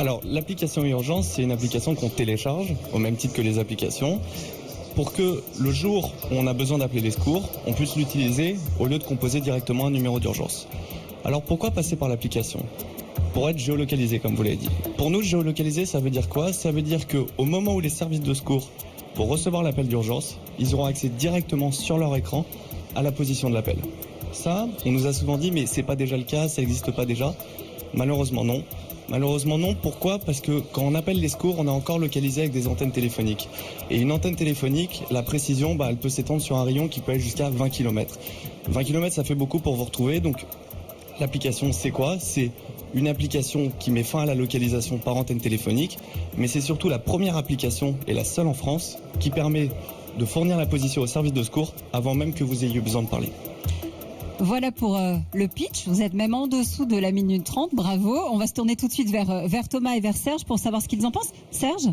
Alors, l'application Urgence, c'est une application qu'on télécharge, au même titre que les applications, pour que le jour où on a besoin d'appeler les secours, on puisse l'utiliser au lieu de composer directement un numéro d'urgence. Alors, pourquoi passer par l'application ? Pour être géolocalisé, comme vous l'avez dit. Pour nous, géolocaliser, ça veut dire quoi ? Ça veut dire qu'au moment où les services de secours, pour recevoir l'appel d'urgence, ils auront accès directement sur leur écran à la position de l'appel. Ça, on nous a souvent dit, mais c'est pas déjà le cas, ça n'existe pas déjà. Malheureusement non. Malheureusement non, pourquoi ? Parce que quand on appelle les secours, on est encore localisé avec des antennes téléphoniques. Et une antenne téléphonique, la précision, elle peut s'étendre sur un rayon qui peut aller jusqu'à 20 km. 20 km, ça fait beaucoup pour vous retrouver, donc l'application, c'est quoi ? C'est une application qui met fin à la localisation par antenne téléphonique, mais c'est surtout la première application, et la seule en France, qui permet de fournir la position au service de secours avant même que vous ayez besoin de parler. Voilà pour le pitch. Vous êtes même en dessous de la minute 30. Bravo. On va se tourner tout de suite vers Thomas et vers Serge pour savoir ce qu'ils en pensent. Serge ?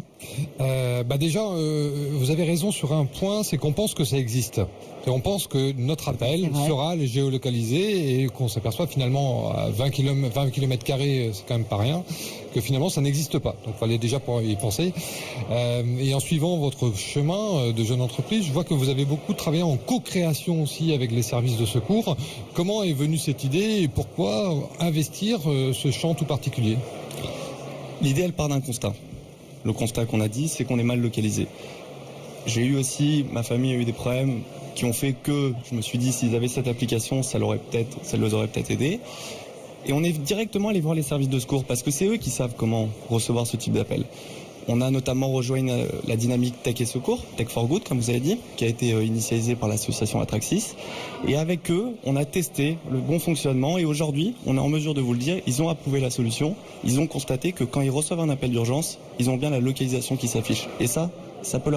Déjà, vous avez raison sur un point, c'est qu'on pense que ça existe. Et on pense que notre appel sera géolocalisé et qu'on s'aperçoit finalement à 20 km carrés, c'est quand même pas rien, que finalement ça n'existe pas. Donc il fallait déjà y penser. Et en suivant votre chemin de jeune entreprise, je vois que vous avez beaucoup travaillé en co-création aussi avec les services de secours. Comment est venue cette idée et pourquoi investir ce champ tout particulier ? L'idée, elle part d'un constat. Le constat qu'on a dit, c'est qu'on est mal localisé. J'ai eu aussi, ma famille a eu des problèmes qui ont fait que je me suis dit s'ils avaient cette application, ça les aurait peut-être aidés. Et on est directement allé voir les services de secours parce que c'est eux qui savent comment recevoir ce type d'appel. On a notamment rejoint la dynamique Tech et Secours, Tech for Good, comme vous avez dit, qui a été initialisée par l'association Atraxis. Et avec eux, on a testé le bon fonctionnement et aujourd'hui, on est en mesure de vous le dire, ils ont approuvé la solution. Ils ont constaté que quand ils reçoivent un appel d'urgence, ils ont bien la localisation qui s'affiche. Et ça peut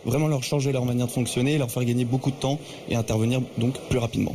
vraiment leur changer leur manière de fonctionner, leur faire gagner beaucoup de temps et intervenir donc plus rapidement.